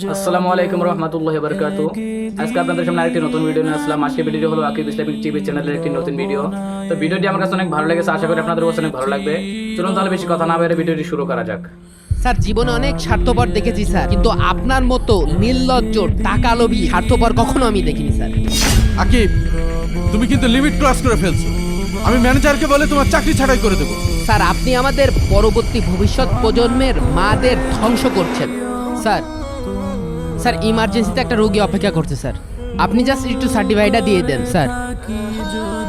আসসালামু আলাইকুম রহমতুল্লাহি ওয়া বারাকাতুহু। আজকে আপনাদের সামনে আরেকটি নতুন ভিডিও নিয়ে আসলাম। আজকের ভিডিওটি হলো আকিব ইসলামিক টিভি চ্যানেলের একটি নতুন ভিডিও। তো ভিডিওটি আমার কাছে অনেক ভালো লেগেছে, আশা করি আপনাদের কাছে অনেক ভালো লাগবে। চলুন তাহলে বেশি কথা না বলে ভিডিওটি শুরু করা যাক। স্যার, জীবনে অনেক স্বার্থপর দেখেছি স্যার, কিন্তু আপনার মতো নির্লজ্জ টাকা লোভী স্বার্থপর কখনো আমি দেখিনি স্যার। আকিব, তুমি কিন্তু লিমিট ক্রস করে ফেলছো। আমি ম্যানেজারকে বলে তোমার চাকরি ছাঁটাই করে দেবো। স্যার, আপনি আমাদের পরবর্তী ভবিষ্যৎ প্রজন্মের মাদের ধ্বংস করছেন। স্যার স্যার ইমার্জেন্সিতে একটা রোগী অপেক্ষা করছে স্যার, আপনি জাস্ট একটু সার্টিফাইডটা দিয়ে দেন স্যার।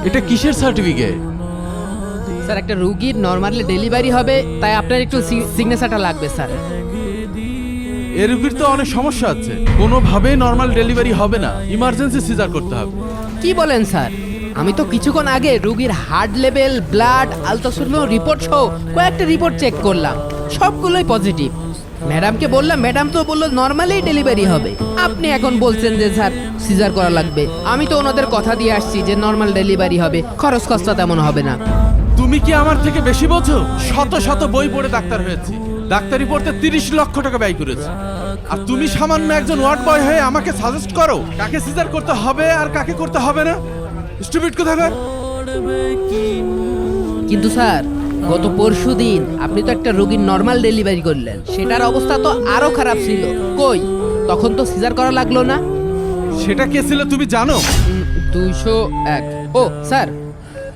এটা কিসের সার্টিফিকেট? স্যার, একটা রোগীর নর্মালি ডেলিভারি হবে, তাই আপনার একটু সিগনেচারটা লাগবে স্যার। এ রোগীর তো অনেক সমস্যা আছে, কোনোভাবেই নর্মাল ডেলিভারি হবে না, ইমার্জেন্সি সিজার করতে হবে। কি বলেন স্যার? আমি তো কিছুক্ষণ আগে রোগীর heart level, blood, ultrasound report সহ কয়েকটা রিপোর্ট চেক করলাম, সবগুলোই পজিটিভ। ম্যাডামকে বললাম, ম্যাডাম তো বললো নর্মালি ডেলিভারি হবে। আপনি এখন বলছেন যে স্যার সিজার করা লাগবে। আমি তো ওনাদের কথা দিয়ে আসছি যে নর্মাল ডেলিভারি হবে, খরচ খরচা তেমন হবে না। তুমি কি আমার থেকে বেশি বোঝো? শত শত বই পড়ে ডাক্তার হয়েছি, ডাক্তারি পড়তে 30 লক্ষ টাকা ব্যয় করেছি। আর তুমি সামান্য একজন ওয়ার্ড বয় হয়ে আমাকে সাজেস্ট করো কাকে সিজার করতে হবে আর কাকে করতে হবে না? স্টুপিড কোথাকার। কিন্তু স্যার, গত পরশুদিন আপনি তো একটা রোগীর নর্মাল ডেলিভারি করলেন, সেটার অবস্থা তো আরো খারাপ ছিল। কই, তখন তো সিজার করা লাগলো না। সেটা কে ছিল তুমি জানো? 201। ও স্যার,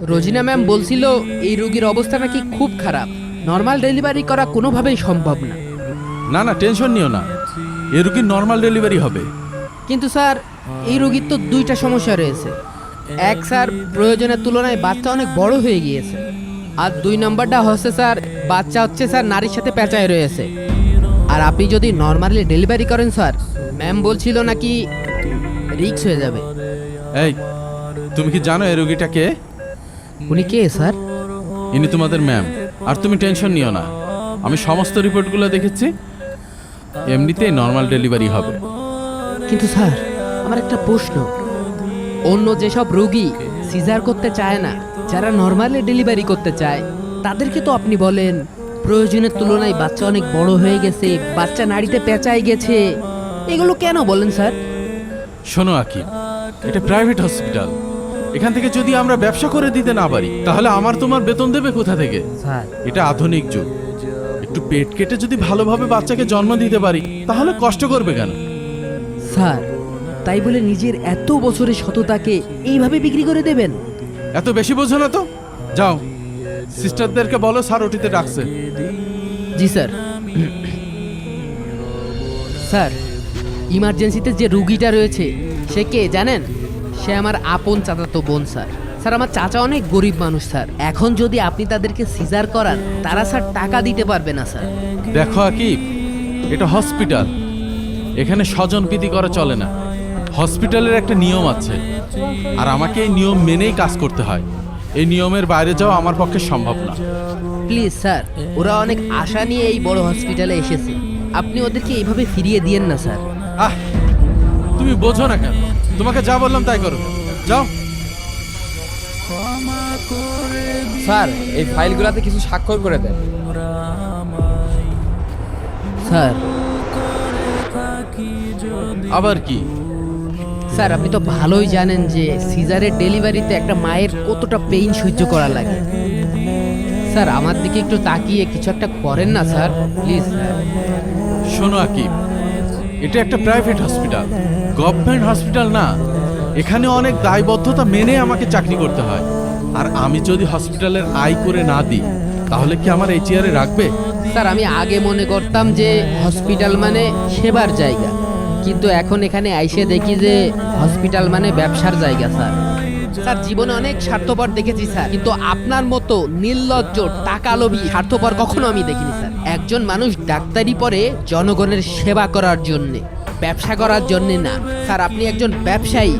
রোজিনা ম্যাম বলছিল এই রোগীর অবস্থা নাকি খুব খারাপ, নর্মাল ডেলিভারি করা কোনোভাবেই সম্ভব না। না না, টেনশন নিও না, এ রোগীর নর্মাল ডেলিভারি হবে। কিন্তু স্যার, এই রোগীর তো দুইটা সমস্যা রয়েছে। এক স্যার, প্রয়োজনের তুলনায় বাচ্চা অনেক বড় হয়ে গিয়েছে। আর 2 নম্বরটা হচ্ছে স্যার, বাচ্চা হচ্ছে স্যার নারীর সাথে পেঁচায় রয়েছে। আর আপনি যদি নর্মালি ডেলিভারি করেন স্যার, ম্যাম বলছিল নাকি রিস্ক হয়ে যাবে। এই, তুমি কি জানো এই রোগীটা কে? উনি কে স্যার? ইনি তোমাদের ম্যাম। আর তুমি টেনশন নিও না, আমি সমস্ত রিপোর্টগুলো দেখেছি, এমনিতেই নর্মাল ডেলিভারি হবে। কিন্তু স্যার, আমার একটা প্রশ্ন, অন্য যেসব রোগী সিজার করতে চায় না, যারা নর্মালি ডেলিভারি করতে চায়, তাদেরকে তো আপনি বলেন প্রয়োজনের তুলনায় বাচ্চা অনেক বড় হয়ে গেছে, বাচ্চা নাড়িতে পেঁচায় গেছে, এগুলো কেন বলেন স্যার? শোনো আকিব, এটা প্রাইভেট হসপিটাল, এখান থেকে যদি আমরা ব্যবসা করে দিতে না পারি তাহলে আমার তোমার বেতন দেবে কোথা থেকে? স্যার, এটা আধুনিক যুগ, একটু পেট কেটে যদি ভালোভাবে বাচ্চাকে জন্ম দিতে পারি তাহলে কষ্ট করবে কেন? স্যার, তাই বলে নিজের এত বছরের সততাকে এইভাবে বিক্রি করে দেবেন? এত বেশি বোঝো না তো। যাও, সিস্টারদেরকে বলো স্যার ওটিতে ডাকছে। জি স্যার। স্যার, ইমার্জেন্সিতে যে রুগীটা রয়েছে সে কে জানেন? সে আমার আপন চাচাতো বোন স্যার। স্যার, আমার চাচা অনেক গরিব মানুষ স্যার, এখন যদি আপনি তাদেরকে সিজার করান, তারা স্যার টাকা দিতে পারবে না স্যার। দেখো আকিব, এটা হসপিটাল, এখানে স্বজন প্রীতি করা চলে না। হসপিটালের একটা নিয়ম আছে, আর আমাকে এই নিয়ম মেনেই কাজ করতে হয়। এই নিয়মের বাইরে যাওয়া আমার পক্ষে সম্ভব না। প্লিজ স্যার, ওরা অনেক আশা নিয়ে এই বড় হসপিটালে এসেছে, আপনি ওদেরকে এইভাবে ফিরিয়ে দিয়েন না স্যার। আহ, তুমি বোঝো না কেন? তোমাকে যা বললাম তাই করো, যাও। স্যার, এই ফাইলগুলোতে কিছু স্বাক্ষর করে দেন। স্যার, আবার কি? স্যার, আপনি তো ভালোই জানেন যে সিজারের ডেলিভারিতে একটা মায়ের কতটা পেইন সহ্য করা লাগে। স্যার, আমার দিকে একটু তাকিয়ে কিছু একটা করেন না স্যার, প্লিজ স্যার। শোনো আকিব, এটা একটা প্রাইভেট হসপিটাল, গভর্নমেন্ট হসপিটাল না। এখানে অনেক দায়বদ্ধতা মেনে আমাকে চাকরি করতে হয়। আর আমি যদি হসপিটালের আয় করে না দিই তাহলে কি আমার এই চেয়ারে রাখবে? স্যার, আমি আগে মনে করতাম যে হসপিটাল মানে সেবার জায়গা, কিন্তু এখন এখানে আইসে দেখি যে হসপিটাল মানে ব্যবসার জায়গা স্যার। স্যার, জীবনে অনেক স্বার্থপর দেখেছি স্যার, কিন্তু আপনার মতো নির্লজ্জ টাকা লোভী স্বার্থপর কখনো আমি দেখিনি স্যার। একজন মানুষ ডাক্তারি পড়ে জনগণের সেবা করার জন্যে, ব্যবসা করার জন্যে না স্যার। আপনি একজন ব্যবসায়ী।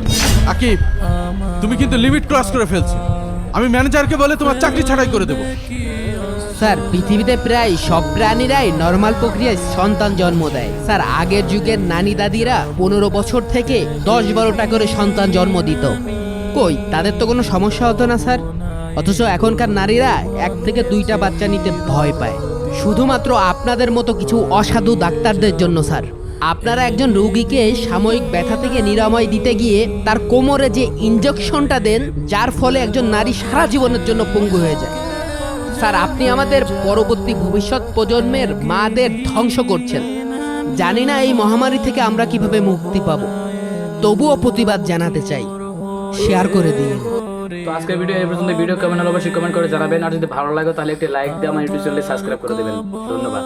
আকিব, তুমি কিন্তু লিমিট ক্রস করে ফেলছো। আমি ম্যানেজারকে বলে তোমার চাকরি ছাঁটাই করে দেবো। স্যার, পৃথিবীতে প্রায় সব প্রাণীরাই নর্মাল প্রক্রিয়ায় সন্তান জন্ম দেয় স্যার। আগের যুগের নানি দাদিরা 15 বছর থেকে 10-12টা করে সন্তান জন্ম দিত। কই, তাদের তো কোনো সমস্যা হতো না স্যার। অথচ এখনকার নারীরা 1 থেকে 2টা বাচ্চা নিতে ভয় পায়, শুধুমাত্র আপনাদের মতো কিছু অসাধু ডাক্তারদের জন্য স্যার। আপনারা একজন রোগীকে সাময়িক ব্যথা থেকে নিরাময় দিতে গিয়ে তার কোমরে যে ইনজেকশনটা দেন, যার ফলে একজন নারী সারা জীবনের জন্য পঙ্গু হয়ে যায়। স্যার, আপনি আমাদের পরবর্তী ভবিষ্যৎ প্রজন্মের মাদের ধ্বংস করছেন। জানি না এই মহামারী থেকে আমরা কিভাবে মুক্তি পাব, তবুও প্রতিবাদ জানাতে চাই। শেয়ার করে দিন। তো আজকের ভিডিও এই পর্যন্ত। ভিডিও কেমন হলো অবশ্যই কমেন্ট করে জানাবেন, আর যদি ভালো লাগে তাহলে একটি লাইক দিয়ে আমার ইউটিউব চ্যানেলে সাবস্ক্রাইব করে দেবেন। ধন্যবাদ।